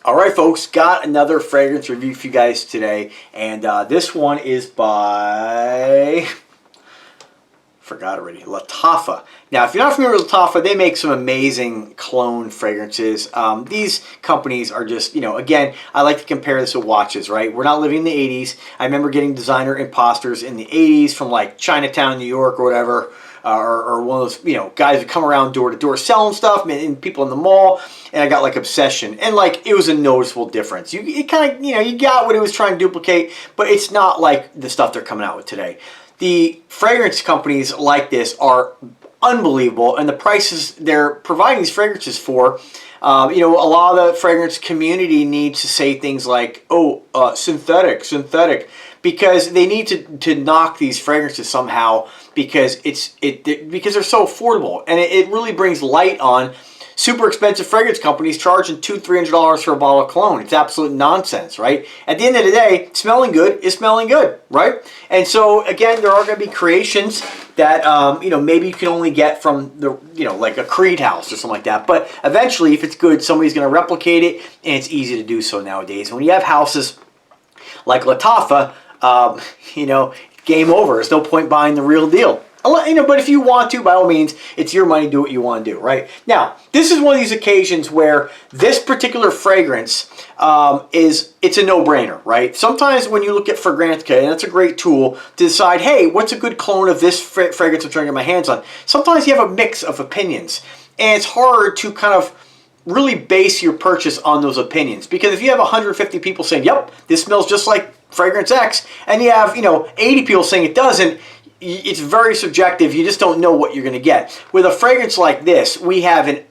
All right, folks, got another fragrance review for you guys today, and this one is by, forgot already, Lattafa. Now, if you're not familiar with Lattafa, they make some amazing cologne fragrances. These companies are just, again, I like to compare this with watches, right? We're not living in the 80s. I remember getting designer imposters in the 80s from like Chinatown, New York, or whatever. Or one of those, guys who come around door to door selling stuff, and people in the mall, and I got like Obsession, and like it was a noticeable difference. You kind of, you got what it was trying to duplicate, but it's not like the stuff they're coming out with today. The fragrance companies like this are unbelievable, and the prices they're providing these fragrances for, a lot of the fragrance community needs to say things like, synthetic, because they need to knock these fragrances somehow because because they're so affordable, and it really brings light on super expensive fragrance companies charging $200-300 for a bottle of cologne. It's absolute nonsense, right? At the end of the day, smelling good is smelling good, right? And so again, there are going to be creations that maybe you can only get from the like a Creed house or something like that. But eventually, if it's good, somebody's going to replicate it, and it's easy to do so nowadays. When you have houses like Lattafa, game over. There's no point buying the real deal. But if you want to, by all means, it's your money. Do what you want to do, right? Now, this is one of these occasions where this particular fragrance it's a no-brainer, right? Sometimes when you look at Fragrantica, and that's a great tool to decide, hey, what's a good clone of this fragrance I'm trying to get my hands on? Sometimes you have a mix of opinions, and it's hard to kind of really base your purchase on those opinions, because if you have 150 people saying, yep, this smells just like fragrance X, and you have 80 people saying it doesn't, it's very subjective. You just don't know what you're going to get. With a fragrance like this, we have an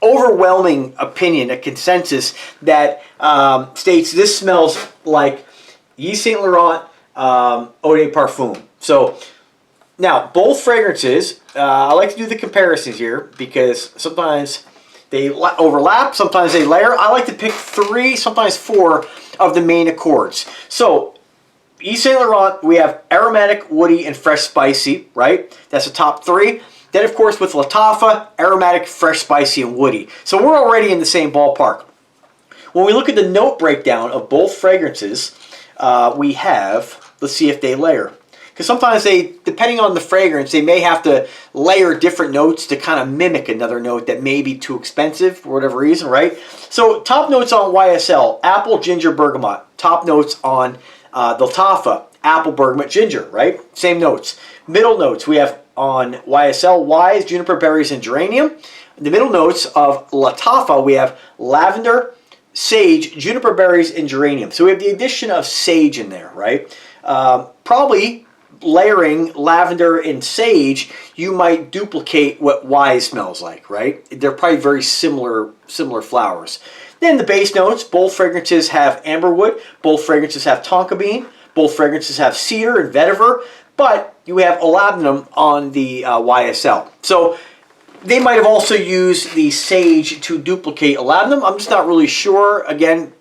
overwhelming opinion, a consensus that states this smells like Yves Saint Laurent Eau de Parfum. So now both fragrances, I like to do the comparisons here because sometimes they overlap, sometimes they layer. I like to pick 3, sometimes 4 of the main accords. So Yves Saint Laurent, we have aromatic, woody, and fresh spicy, right? That's the top 3. Then, of course, with Lattafa, aromatic, fresh spicy, and woody. So we're already in the same ballpark. When we look at the note breakdown of both fragrances, we have, let's see if they layer. Because sometimes depending on the fragrance, they may have to layer different notes to kind of mimic another note that may be too expensive for whatever reason, right? So top notes on YSL, apple, ginger, bergamot. Top notes on Lattafa, apple, bergamot, ginger, right? Same notes. Middle notes we have on YSL, wise, juniper berries, and geranium. The middle notes of Lattafa, we have lavender, sage, juniper berries, and geranium. So we have the addition of sage in there, right? Probably layering lavender and sage, you might duplicate what wise smells like, right? They're probably very similar flowers. Then the base notes, both fragrances have amberwood, both fragrances have tonka bean, both fragrances have cedar and vetiver, but you have olabdanum on the YSL. So they might have also used the sage to duplicate olabdanum. I'm just not really sure. Again,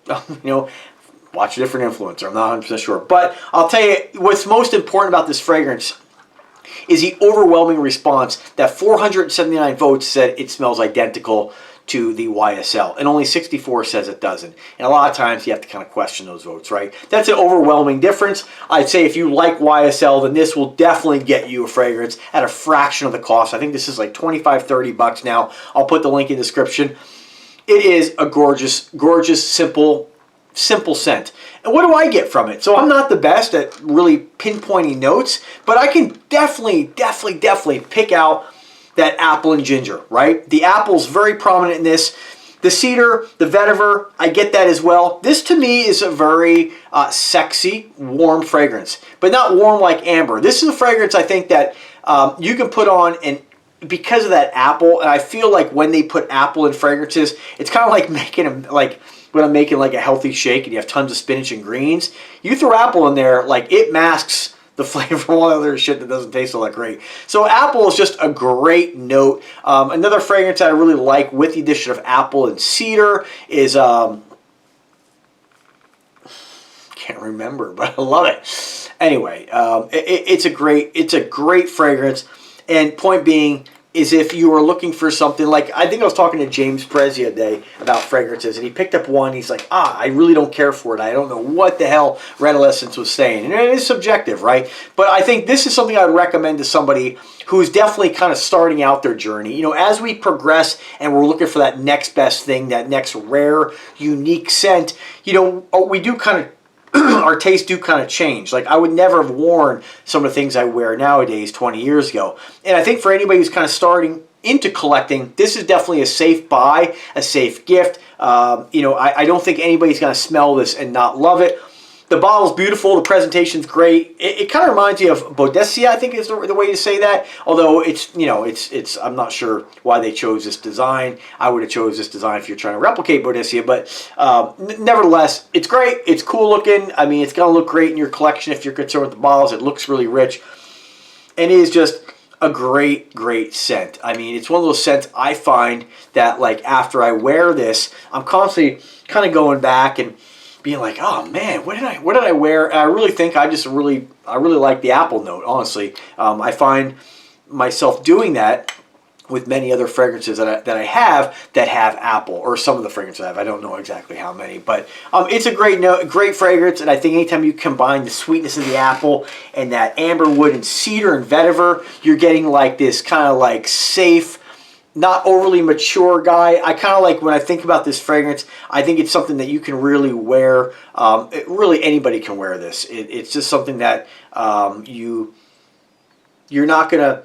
watch a different influencer. I'm not 100% sure. But I'll tell you, what's most important about this fragrance is the overwhelming response that 479 votes said it smells identical to the YSL, and only 64 says it doesn't. And a lot of times you have to kind of question those votes, right? That's an overwhelming difference. I'd say if you like YSL, then this will definitely get you a fragrance at a fraction of the cost. I think this is like $25-30 now. I'll put the link in the description. It is a gorgeous, simple scent. And what do I get from it? So I'm not the best at really pinpointing notes, but I can definitely pick out that apple and ginger, right? The apple's very prominent in this. The cedar, the vetiver, I get that as well. This to me is a very sexy, warm fragrance, but not warm like amber. This is a fragrance I think that you can put on, and because of that apple, and I feel like when they put apple in fragrances, it's kind of like making when I'm making like a healthy shake and you have tons of spinach and greens. You throw apple in there, like it masks the flavor of all other shit that doesn't taste all that great. So apple is just a great note. Another fragrance I really like with the addition of apple and cedar is can't remember, but I love it. Anyway, it's a great fragrance. And point being, is if you are looking for something like, I think I was talking to James Prez the other day about fragrances, and he picked up one. He's like, I really don't care for it. I don't know what the hell Redolescence was saying. And it is subjective, right? But I think this is something I would recommend to somebody who's definitely kind of starting out their journey. You know, as we progress and we're looking for that next best thing, that next rare, unique scent, you know, we do kind of our tastes do kind of change. Like, I would never have worn some of the things I wear nowadays 20 years ago. And I think for anybody who's kind of starting into collecting, this is definitely a safe buy, a safe gift. You know, I don't think anybody's going to smell this and not love it. The bottle's beautiful. The presentation's great. It kind of reminds me of Bodesia, I think is the way to say that. Although it's, you know, it's I'm not sure why they chose this design. I would have chose this design if you're trying to replicate Bodesia. But nevertheless, it's great. It's cool looking. I mean, it's going to look great in your collection if you're concerned with the bottles. It looks really rich. And it is just a great, great scent. I mean, it's one of those scents I find that, like, after I wear this, I'm constantly kind of going back and being like, oh man, what did I wear? And I really think I really like the apple note, honestly. I find myself doing that with many other fragrances that I have that have apple, or some of the fragrances I have. I don't know exactly how many, but it's a great fragrance. And I think anytime you combine the sweetness of the apple and that amberwood and cedar and vetiver, you're getting like this kind of like safe, not overly mature guy. I kind of like, when I think about this fragrance, I think it's something that you can really wear. Really anybody can wear this. It's just something that you're not gonna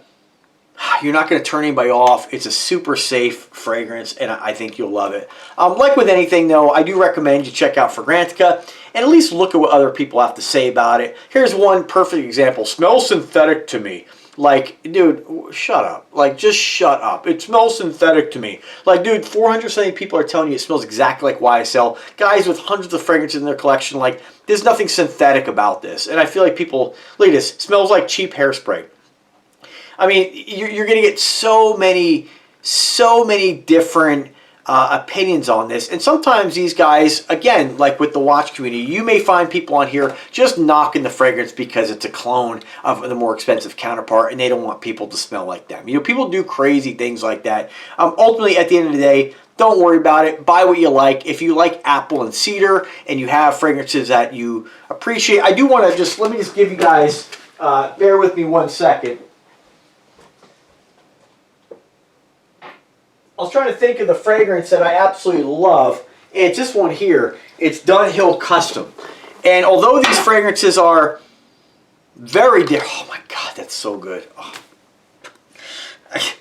turn anybody off. It's a super safe fragrance, and I think you'll love it. Like with anything though, I do recommend you check out Fragrantica and at least look at what other people have to say about it. Here's one perfect example. Smells synthetic to me. Like, dude, shut up. Like, just shut up. It smells synthetic to me. Like, dude, 470 people are telling you it smells exactly like YSL. Guys with hundreds of fragrances in their collection, like, there's nothing synthetic about this. And I feel like people, look at this, smells like cheap hairspray. I mean, you're going to get so many different opinions on this. And sometimes these guys, again, like with the watch community, you may find people on here just knocking the fragrance because it's a clone of the more expensive counterpart and they don't want people to smell like them. You know, people do crazy things like that. Ultimately, at the end of the day, don't worry about it. Buy what you like. If you like apple and cedar and you have fragrances that you appreciate, I do want to let me just give you guys, bear with me 1 second. I was trying to think of the fragrance that I absolutely love. It's this one here. It's Dunhill Custom. And although these fragrances are very different, oh my God, that's so good. Oh.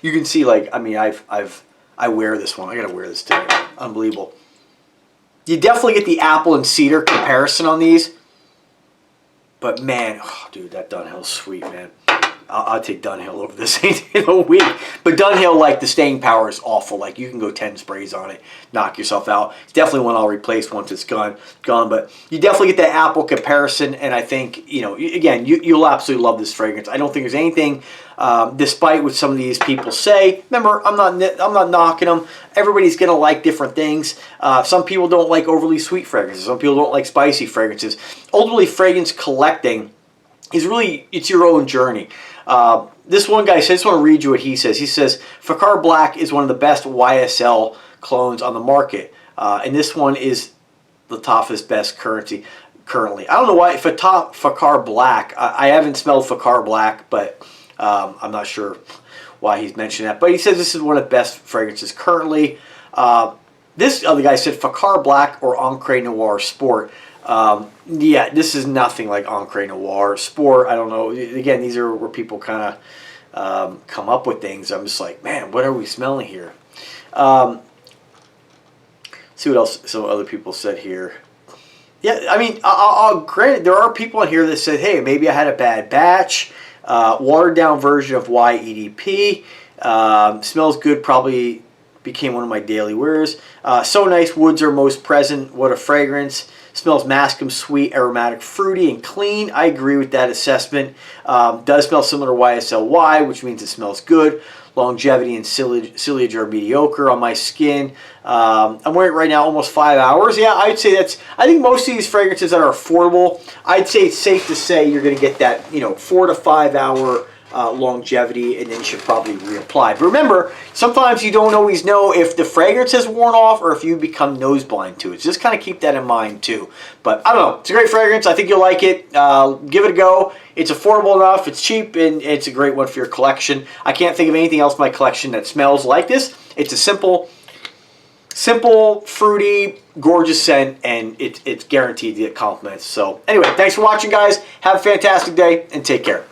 You can see, like, I mean, I wear this one. I gotta wear this today. Unbelievable. You definitely get the apple and cedar comparison on these. But man, oh, dude, that Dunhill's sweet, man. I'll take Dunhill over this in a week. But Dunhill, like, the staying power is awful. Like, you can go 10 sprays on it, knock yourself out. It's definitely one I'll replace once it's gone. But you definitely get that apple comparison, and I think, you know, again, you'll absolutely love this fragrance. I don't think there's anything, despite what some of these people say. Remember, I'm not knocking them. Everybody's gonna like different things. Some people don't like overly sweet fragrances. Some people don't like spicy fragrances. Ultimately, fragrance collecting is really, it's your own journey. This one guy says, I just want to read you what he says. He says, Fakhar Black is one of the best YSL clones on the market. And this one is Lattafa's best currency currently. I don't know why, Fakhar Black, I haven't smelled Fakhar Black, but I'm not sure why he's mentioned that. But he says this is one of the best fragrances currently. This other guy said Fakhar Black or Encre Noir Sport. Yeah, this is nothing like Encre Noir Sport. I don't know. Again, these are where people kind of come up with things. I'm just like, man, what are we smelling here? See what else some other people said here. Yeah, I mean, I'll grant there are people on here that said, hey, maybe I had a bad batch. Watered down version of YEDP. Smells good, probably became one of my daily wears. So nice, woods are most present. What a fragrance. Smells masculine, sweet, aromatic, fruity, and clean. I agree with that assessment. Does smell similar to YSL-Y, which means it smells good. Longevity and sillage are mediocre on my skin. I'm wearing it right now almost 5 hours. Yeah, I'd say I think most of these fragrances that are affordable, I'd say it's safe to say you're going to get that, 4 to 5 hour longevity, and then you should probably reapply. But remember, sometimes you don't always know if the fragrance has worn off or if you become nose blind to it. So just kind of keep that in mind too. But I don't know, it's a great fragrance. I think you'll like it. Give it a go. It's affordable enough, it's cheap, and it's a great one for your collection. I can't think of anything else in my collection that smells like this. It's a simple, fruity, gorgeous scent, and it's guaranteed to get compliments. So anyway, thanks for watching, guys. Have a fantastic day, and take care.